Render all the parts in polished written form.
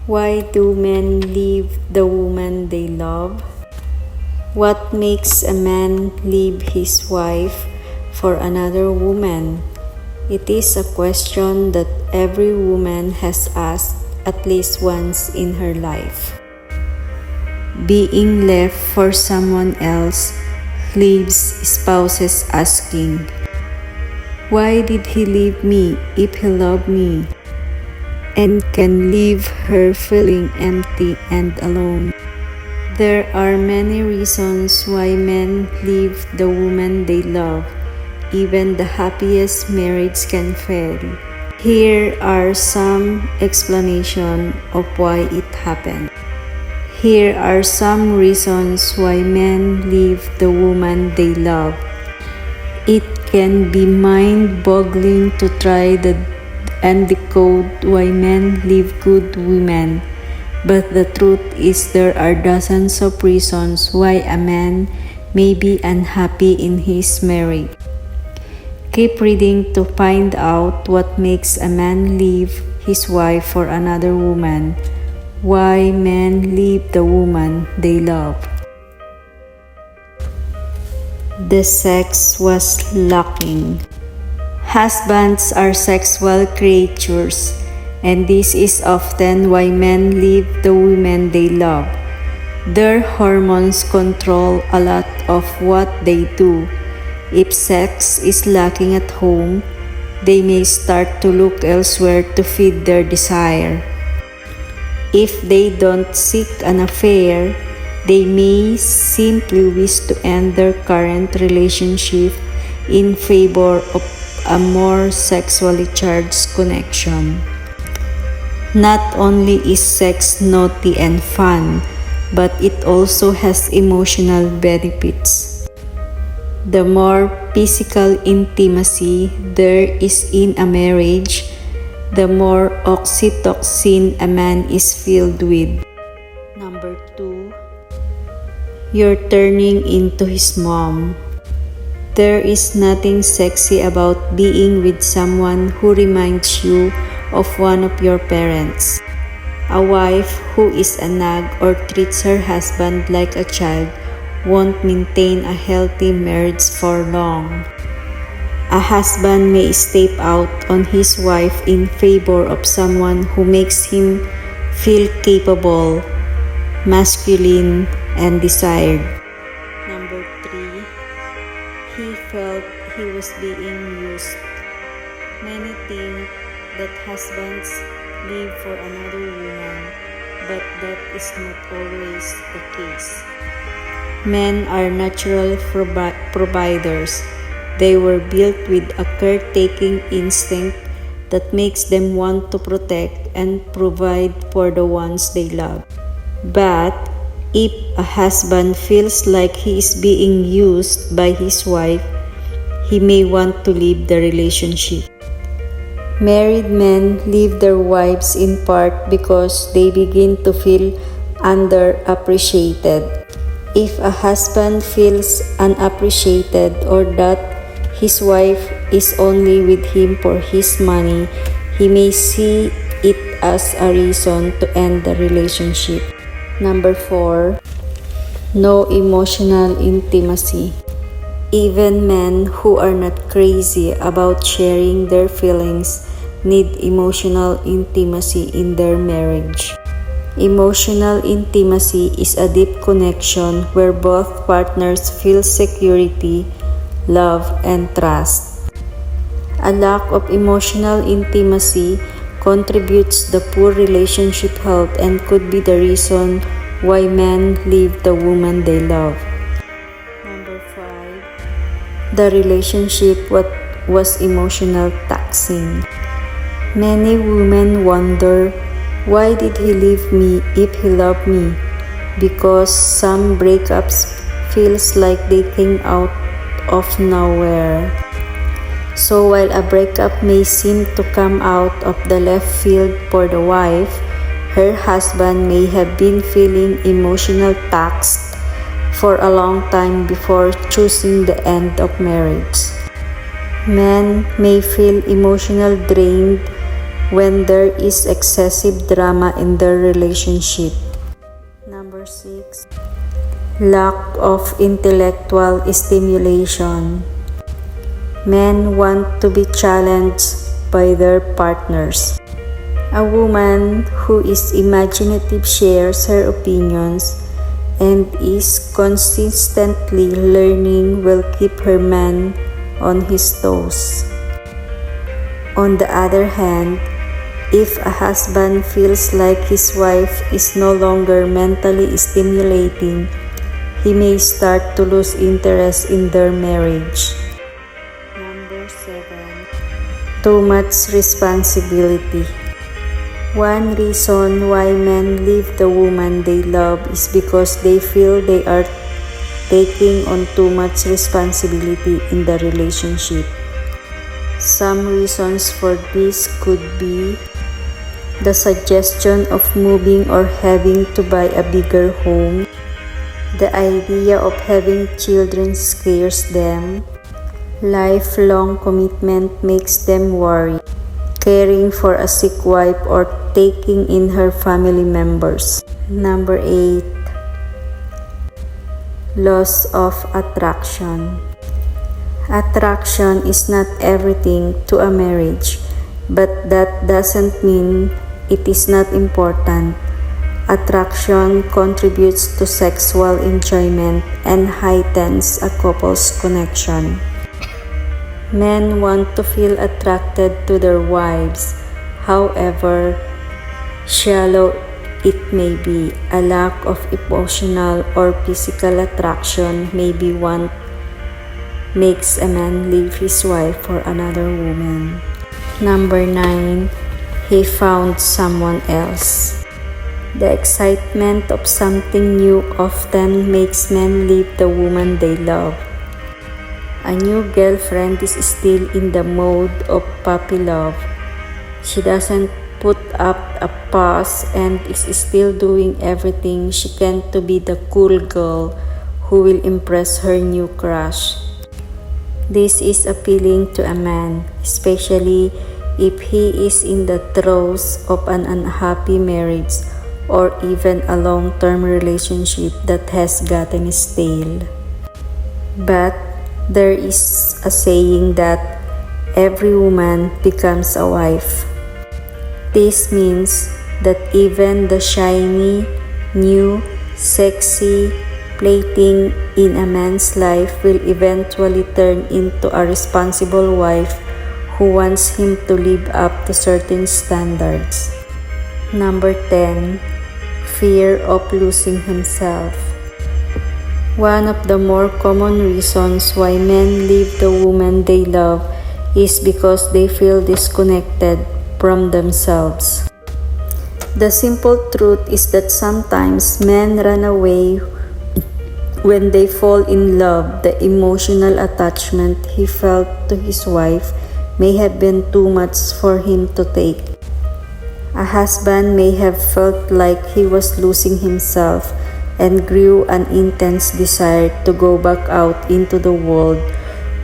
Why do men leave the woman they love? What makes a man leave his wife for another woman? It is a question that every woman has asked at least once in her life. Being left for someone else leaves spouses asking, "Why did he leave me if he loved me?" and can leave her feeling empty and alone. There are many reasons why men leave the woman they love. Even the happiest marriage can fail. Here are some explanations of why it happened. Here are some reasons why men leave the woman they love. It can be mind-boggling to try and decode why men leave good women, but the truth is there are dozens of reasons why a man may be unhappy in his marriage. Keep reading to find out what makes a man leave his wife for another woman. Why men leave the woman they love. The sex was lacking. Husbands are sexual creatures, and this is often why men leave the women they love. Their hormones control a lot of what they do. If sex is lacking at home, they may start to look elsewhere to feed their desire. If they don't seek an affair, they may simply wish to end their current relationship in favor of a more sexually charged connection. Not only is sex naughty and fun, but it also has emotional benefits. The more physical intimacy there is in a marriage, the more oxytocin a man is filled with. Number 2, you're turning into his mom. There is nothing sexy about being with someone who reminds you of one of your parents. A wife who is a nag or treats her husband like a child won't maintain a healthy marriage for long. A husband may step out on his wife in favor of someone who makes him feel capable, masculine, and desired. Number 3, he felt he was being used. Many think that husbands live for another woman, but that is not always the case. Men are natural providers. They were built with a caretaking instinct that makes them want to protect and provide for the ones they love. But if a husband feels like he is being used by his wife, he may want to leave the relationship. Married men leave their wives in part because they begin to feel underappreciated. If a husband feels unappreciated or that his wife is only with him for his money, he may see it as a reason to end the relationship. Number 4, no emotional intimacy. Even men who are not crazy about sharing their feelings need emotional intimacy in their marriage. Emotional intimacy is a deep connection where both partners feel security, love, and trust. A lack of emotional intimacy contributes to poor relationship health and could be the reason why men leave the woman they love. Number 5, the relationship was emotional taxing. Many women wonder, why did he leave me if he loved me? Because some breakups feels like they came out of nowhere. So while a breakup may seem to come out of the left field for the wife, her husband may have been feeling emotional taxed for a long time before choosing the end of marriage. Men may feel emotional drained when there is excessive drama in their relationship. Number 6. Lack of intellectual stimulation. Men want to be challenged by their partners. A woman who is imaginative shares her opinions and is consistently learning will keep her man on his toes. On the other hand, if a husband feels like his wife is no longer mentally stimulating, he may start to lose interest in their marriage. Number 7. Too much responsibility. One reason why men leave the woman they love is because they feel they are taking on too much responsibility in the relationship. Some reasons for this could be the suggestion of moving or having to buy a bigger home. The idea of having children scares them. Lifelong commitment makes them worry. Caring for a sick wife or taking in her family members. Number 8. Loss of attraction. Attraction is not everything to a marriage, but that doesn't mean it is not important. Attraction contributes to sexual enjoyment and heightens a couple's connection. Men want to feel attracted to their wives. However shallow it may be, a lack of emotional or physical attraction may be what makes a man leave his wife for another woman. Number 9. He found someone else. The excitement of something new often makes men leave the woman they love. A new girlfriend is still in the mode of puppy love. She doesn't put up a fuss and is still doing everything she can to be the cool girl who will impress her new crush. This is appealing to a man, especially if he is in the throes of an unhappy marriage or even a long-term relationship that has gotten stale. But there is a saying that every woman becomes a wife. This means that even the shiny, new, sexy plaything in a man's life will eventually turn into a responsible wife who wants him to live up to certain standards. Number 10. Fear of losing himself. One of the more common reasons why men leave the woman they love is because they feel disconnected from themselves. The simple truth is that sometimes men run away when they fall in love. The emotional attachment he felt to his wife may have been too much for him to take. A husband may have felt like he was losing himself and grew an intense desire to go back out into the world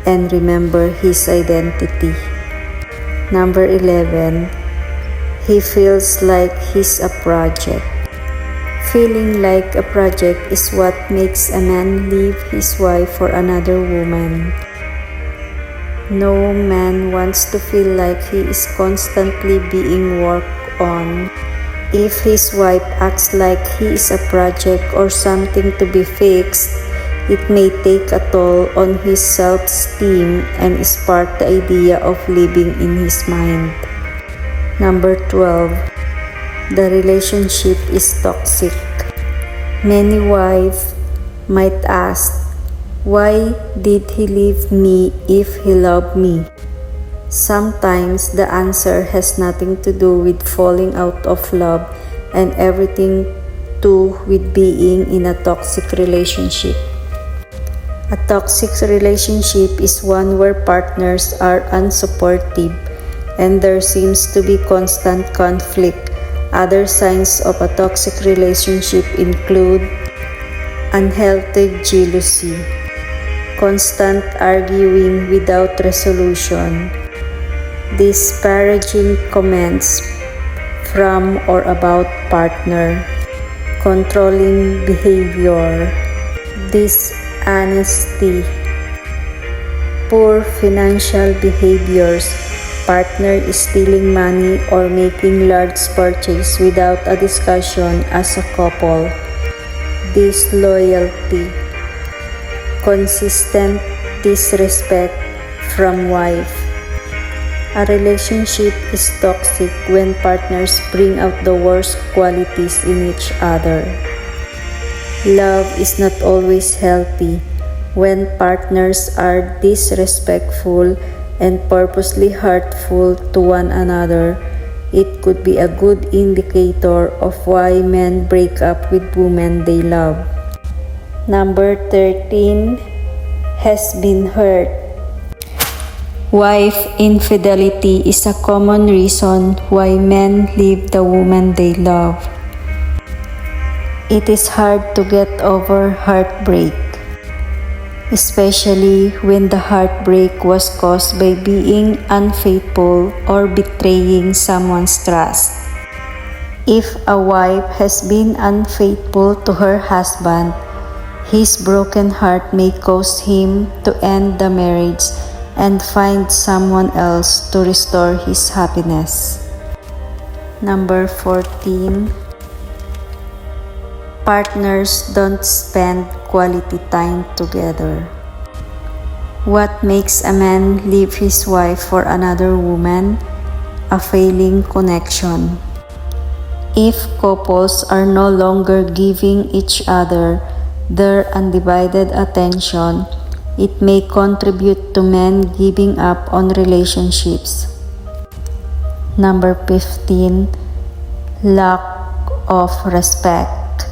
and remember his identity. Number 11. He feels like he's a project. Feeling like a project is what makes a man leave his wife for another woman. No man wants to feel like he is constantly being worked on. If his wife acts like he is a project or something to be fixed, it may take a toll on his self-esteem and spark the idea of living in his mind. Number 12. The relationship is toxic. Many wives might ask, why did he leave me if he loved me? Sometimes the answer has nothing to do with falling out of love and everything to with being in a toxic relationship. A toxic relationship is one where partners are unsupportive and there seems to be constant conflict. Other signs of a toxic relationship include unhealthy jealousy, constant arguing without resolution, disparaging comments from or about partner, controlling behavior, dishonesty, poor financial behaviors, partner is stealing money or making large purchases without a discussion as a couple, disloyalty, consistent disrespect from wife. A relationship is toxic when partners bring out the worst qualities in each other. Love is not always healthy when partners are disrespectful and purposely hurtful to one another. It could be a good indicator of why men break up with women they love. Number 13, has been hurt. Wife infidelity is a common reason why men leave the woman they love. It is hard to get over heartbreak, especially when the heartbreak was caused by being unfaithful or betraying someone's trust. If a wife has been unfaithful to her husband, his broken heart may cause him to end the marriage and find someone else to restore his happiness. Number 14, partners don't spend quality time together. What makes a man leave his wife for another woman? A failing connection. If couples are no longer giving each other their undivided attention, it may contribute to men giving up on relationships. Number 15, lack of respect.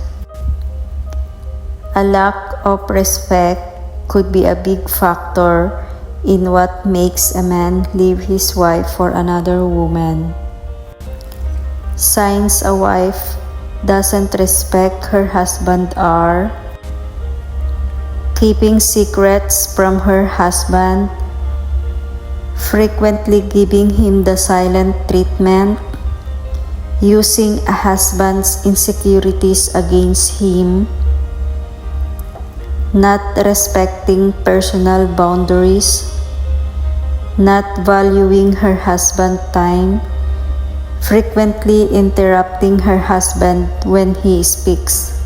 A lack of respect could be a big factor in what makes a man leave his wife for another woman. Signs a wife doesn't respect her husband are keeping secrets from her husband, frequently giving him the silent treatment, using a husband's insecurities against him, not respecting personal boundaries, not valuing her husband's time, frequently interrupting her husband when he speaks.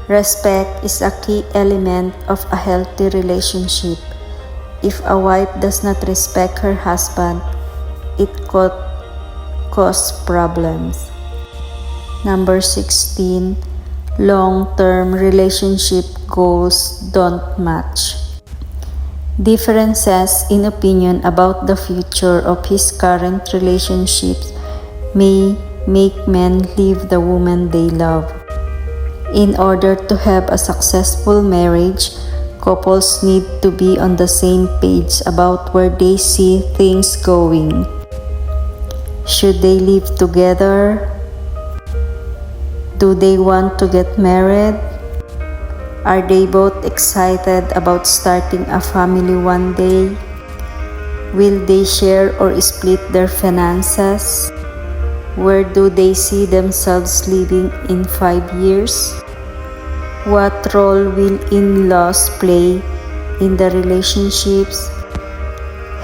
Respect is a key element of a healthy relationship. If a wife does not respect her husband, it could cause problems. Number 16, long-term relationship goals don't match. Differences in opinion about the future of his current relationships may make men leave the woman they love. In order to have a successful marriage, couples need to be on the same page about where they see things going. Should they live together? Do they want to get married? Are they both excited about starting a family one day? Will they share or split their finances? Where do they see themselves living in 5 years? What role will in-laws play in the relationships?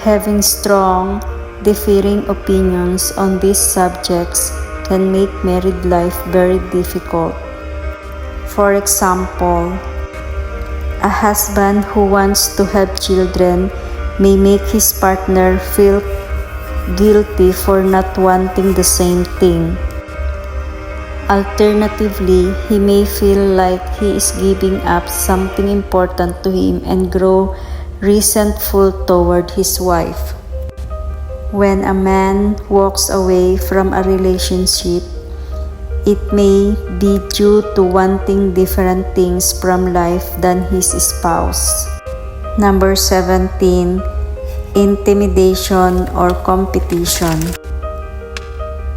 Having strong, differing opinions on these subjects can make married life very difficult. For example, a husband who wants to have children may make his partner feel guilty for not wanting the same thing. Alternatively, he may feel like he is giving up something important to him and grow resentful toward his wife. When a man walks away from a relationship, it may be due to wanting different things from life than his spouse. Number 17, intimidation or competition.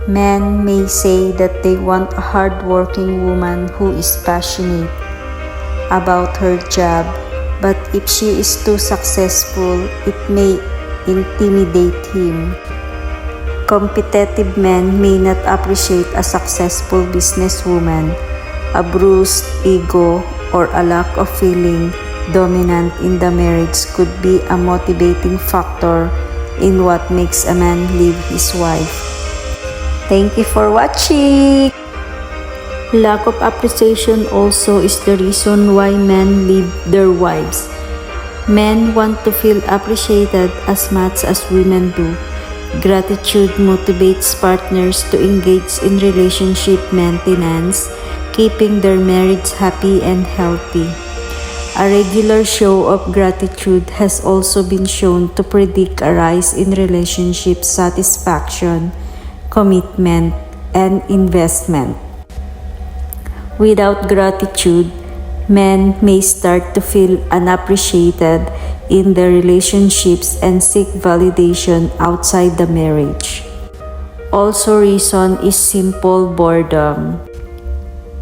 Men may say that they want a hardworking woman who is passionate about her job, but if she is too successful, it may intimidate him. Competitive men may not appreciate a successful businesswoman. A bruised ego or a lack of feeling dominant in the marriage could be a motivating factor in what makes a man leave his wife. Thank you for watching! Lack of appreciation also is the reason why men leave their wives. Men want to feel appreciated as much as women do. Gratitude motivates partners to engage in relationship maintenance, keeping their marriage happy and healthy. A regular show of gratitude has also been shown to predict a rise in relationship satisfaction, commitment, and investment. Without gratitude, men may start to feel unappreciated in their relationships and seek validation outside the marriage. Also, reason is simple boredom.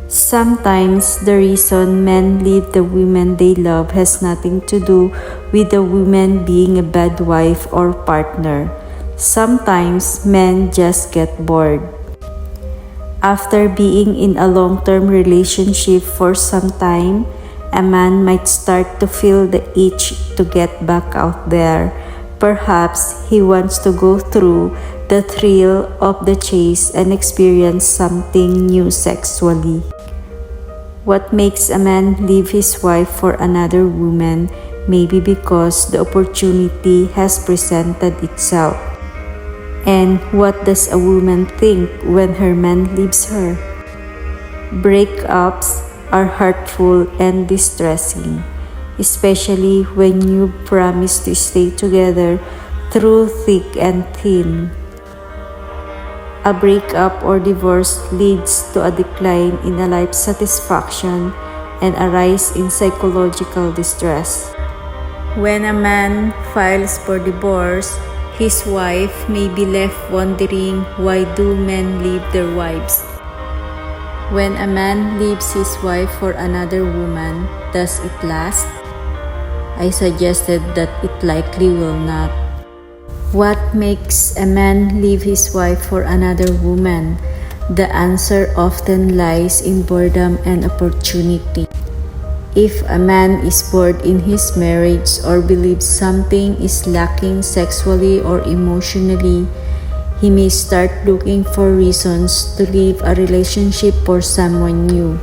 Sometimes the reason men leave the women they love has nothing to do with the woman being a bad wife or partner. Sometimes men just get bored. After being in a long-term relationship for some time, a man might start to feel the itch to get back out there. Perhaps he wants to go through the thrill of the chase and experience something new sexually. What makes a man leave his wife for another woman may be because the opportunity has presented itself. And what does a woman think when her man leaves her? Breakups are hurtful and distressing, especially when you promise to stay together through thick and thin. A breakup or divorce leads to a decline in a life satisfaction and a rise in psychological distress. When a man files for divorce, his wife may be left wondering, why do men leave their wives? When a man leaves his wife for another woman, does it last? I suggested that it likely will not. What makes a man leave his wife for another woman? The answer often lies in boredom and opportunity. If a man is bored in his marriage or believes something is lacking sexually or emotionally, he may start looking for reasons to leave a relationship for someone new.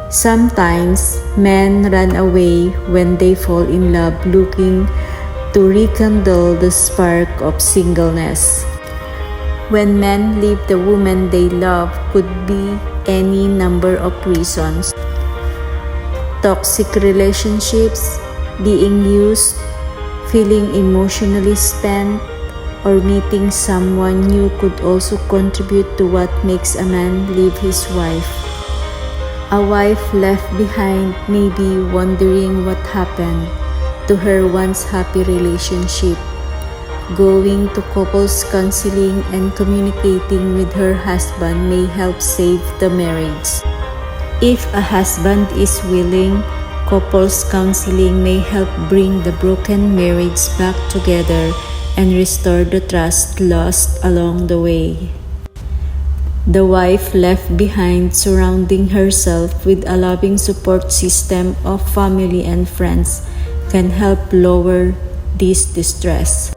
Sometimes, men run away when they fall in love, looking to rekindle the spark of singleness. When men leave the woman they love could be any number of reasons. Toxic relationships, being used, feeling emotionally spent, or meeting someone new could also contribute to what makes a man leave his wife. A wife left behind may be wondering what happened to her once happy relationship. Going to couples counseling and communicating with her husband may help save the marriage. If a husband is willing, couples counseling may help bring the broken marriage back together and restore the trust lost along the way. The wife left behind, surrounding herself with a loving support system of family and friends, can help lower this distress.